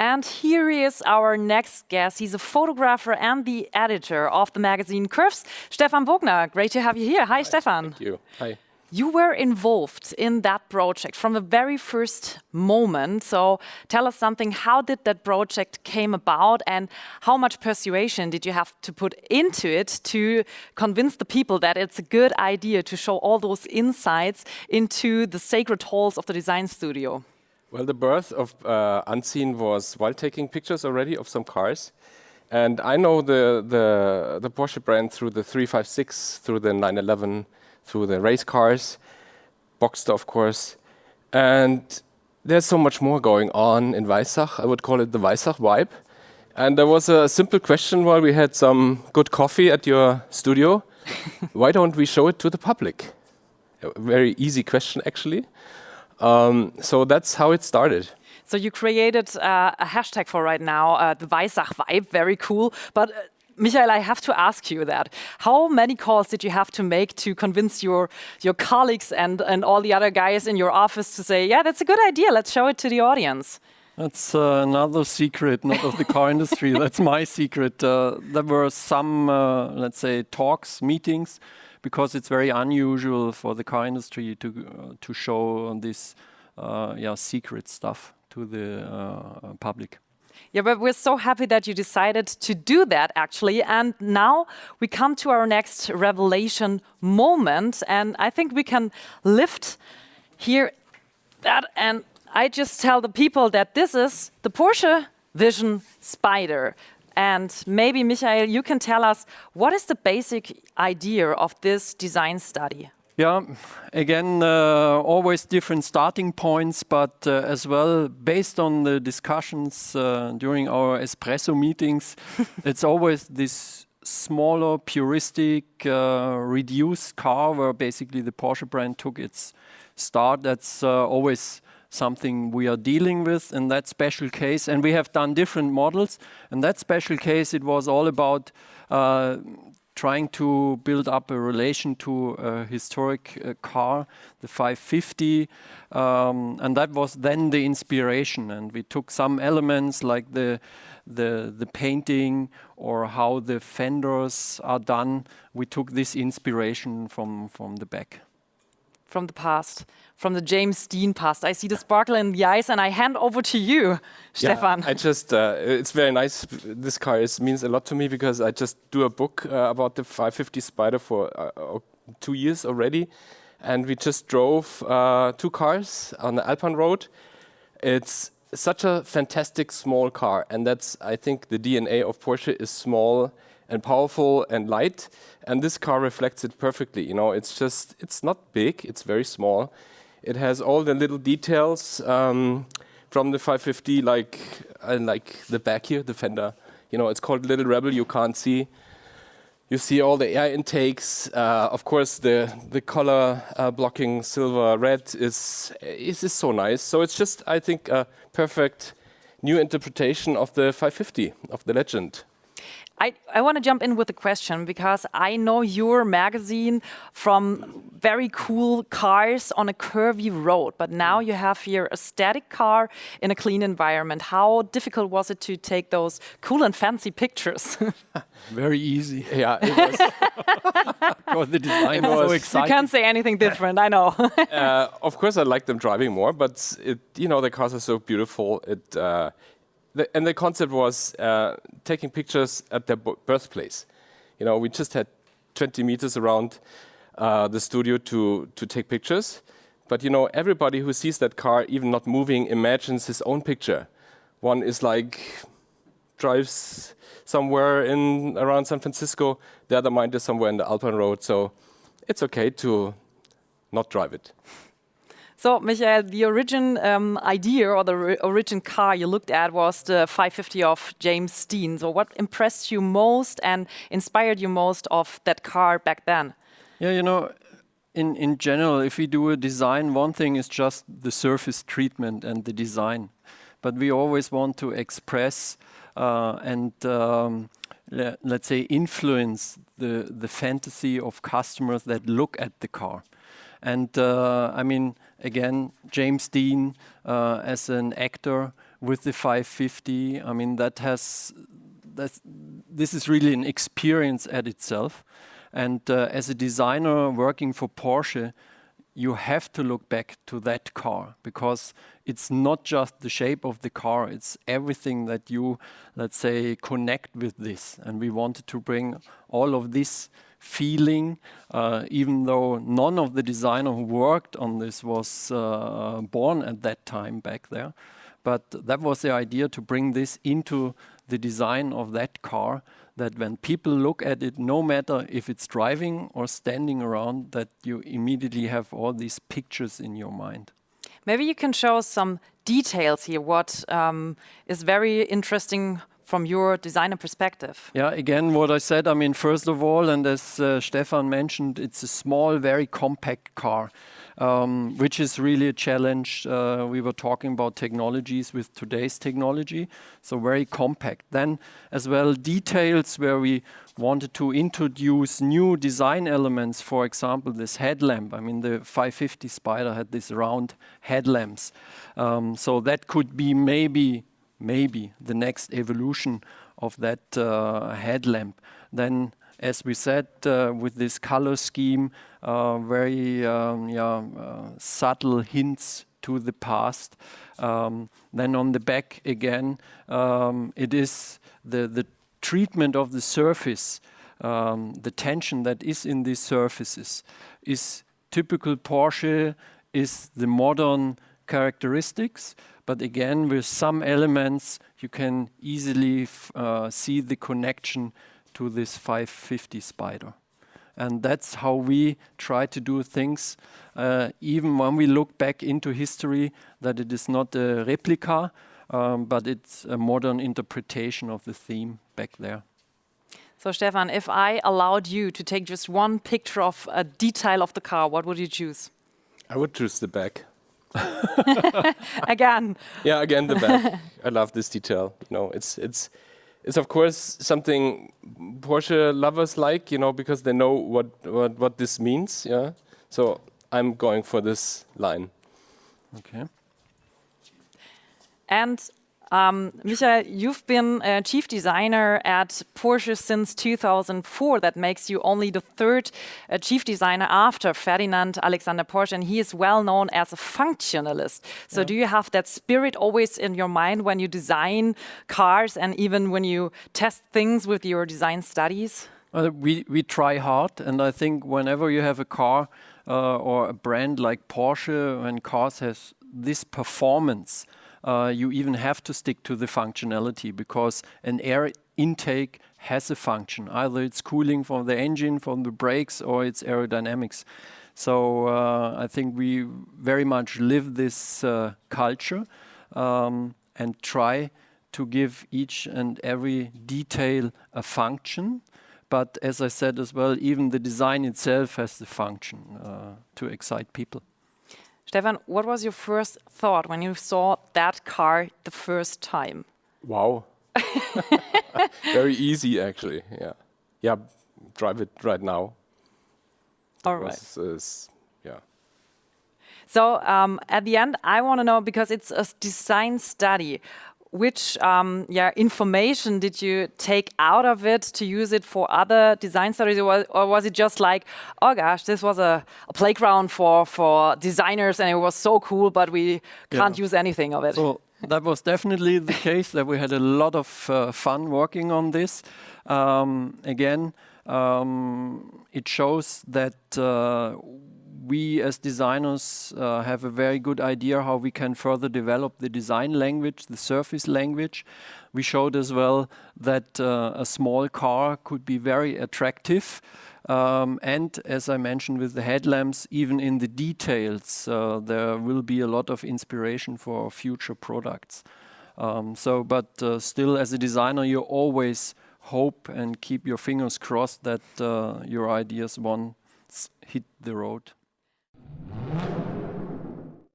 And here is our next guest. He's a photographer and the editor of the magazine Curves, Stefan Wogner. Great to have you here. Hi, Stefan. Thank you. Hi. You were involved in that project from the very first moment. So tell us something. How did that project came about, and how much persuasion did you have to put into it to convince the people that it's a good idea to show all those insights into the sacred halls of the design studio? Well, the birth of Unseen was while taking pictures already of some cars. And I know the Porsche brand through the 356, through the 911, through the race cars, Boxster, of course. And there's so much more going on in Weissach. I would call it the Weissach vibe. And there was a simple question while we had some good coffee at your studio. Why don't we show it to the public? A very easy question, actually. So that's how it started. So you created a hashtag for right now, the Weissach vibe, very cool. But Michael, I have to ask you that. How many calls did you have to make to convince your colleagues and all the other guys in your office to say, yeah, that's a good idea, let's show it to the audience? That's another secret, not of the car industry. That's my secret. There were some, let's say, talks, meetings, because it's very unusual for the car industry to show this secret stuff to the public. Yeah, but we're so happy that you decided to do that, actually. And now we come to our next revelation moment. And I think we can lift here that. And I just tell the people that this is the Porsche Vision Spyder. And maybe, Michael, you can tell us, what is the basic idea of this design study? Yeah, again, always different starting points, but as well, based on the discussions during our espresso meetings, it's always this smaller, puristic, reduced car where basically the Porsche brand took its start. That's always something we are dealing with in that special case. And we have done different models. In that special case, it was all about trying to build up a relation to a historic car, the 550, and that was then the inspiration. And we took some elements like the painting or how the fenders are done. We took this inspiration from the back. From the past, from the James Dean past. I see the sparkle in the eyes, and I hand over to you, Stefan. I just, it's very nice. This car means a lot to me because I just do a book about the 550 Spyder for 2 years already. And we just drove 2 cars on the Alpine road. It's such a fantastic small car. And that's, I think, the DNA of Porsche is small and powerful and light, and this car reflects it perfectly. You know, it's not big, it's very small. It has all the little details from the 550, like the back here, the fender. You know, it's called Little Rebel, you can't see. You see all the air intakes. Of course, the color blocking silver red is so nice. So it's just, I think, a perfect new interpretation of the 550, of the legend. I want to jump in with a question because I know your magazine from very cool cars on a curvy road, but now you have here a static car in a clean environment. How difficult was it to take those cool and fancy pictures? Very easy. Yeah, it was. Because the design was so exciting. You can't say anything different, I know. Of course, I like them driving more, but the cars are so beautiful. And the concept was taking pictures at their birthplace. You know, we just had 20 meters around the studio to take pictures. But, you know, everybody who sees that car, even not moving, imagines his own picture. One is like, drives somewhere around San Francisco. The other mind is somewhere in the Alpine road. So it's okay to not drive it. So, Michael, the origin idea or the origin car you looked at was the 550 of James Dean. So what impressed you most and inspired you most of that car back then? Yeah, you know, in general, if we do a design, one thing is just the surface treatment and the design. But we always want to express and let's say influence the fantasy of customers that look at the car. And I mean, again, James Dean as an actor with the 550. I mean, this is really an experience at itself. And as a designer working for Porsche, you have to look back to that car, because it's not just the shape of the car, it's everything that you, let's say, connect with this. And we wanted to bring all of this feeling, even though none of the designer who worked on this was born at that time back there. But that was the idea, to bring this into the design of that car, that when people look at it, no matter if it's driving or standing around, that you immediately have all these pictures in your mind. Maybe you can show us some details here, what is very interesting from your designer perspective. Yeah, again, what I said, I mean, first of all, and as Stefan mentioned, it's a small, very compact car, which is really a challenge. We were talking about technologies with today's technology, so very compact. Then as well, details where we wanted to introduce new design elements, for example, this headlamp. I mean, the 550 Spyder had these round headlamps. So that could be maybe the next evolution of that headlamp. Then, as we said, with this color scheme, very subtle hints to the past. Then on the back again, it is the treatment of the surface, the tension that is in these surfaces is typical Porsche, is the modern characteristics. But again, with some elements, you can easily see the connection to this 550 Spyder. And that's how we try to do things, even when we look back into history, that it is not a replica, but it's a modern interpretation of the theme back there. So Stefan, if I allowed you to take just one picture of a detail of the car, what would you choose? I would choose the back. Again. Yeah, again the back. I love this detail. You know, it's of course something Porsche lovers like, you know, because they know what this means. Yeah. So I'm going for this line. Okay. And Michael, you've been a chief designer at Porsche since 2004. That makes you only the third chief designer after Ferdinand Alexander Porsche, and he is well known as a functionalist. So do you have that spirit always in your mind when you design cars and even when you test things with your design studies? We try hard, and I think whenever you have a car or a brand like Porsche, when cars has this performance, you even have to stick to the functionality, because an air intake has a function. Either it's cooling from the engine, from the brakes, or it's aerodynamics. So I think we very much live this culture and try to give each and every detail a function. But as I said as well, even the design itself has the function to excite people. Stefan, what was your first thought when you saw that car the first time? Wow. Very easy, actually. Yeah. Yeah, drive it right now. All right. Yeah. So at the end, I want to know, because it's a design study, which information did you take out of it to use it for other design studies, or was it just like, oh gosh, this was a playground for designers and it was so cool, but we can't use anything of it? So that was definitely the case, that we had a lot of fun working on this. Again, it shows that we as designers have a very good idea how we can further develop the design language, the surface language. We showed as well that a small car could be very attractive. And as I mentioned with the headlamps, even in the details, there will be a lot of inspiration for future products. But still, as a designer, you always hope and keep your fingers crossed that your ideas once hit the road.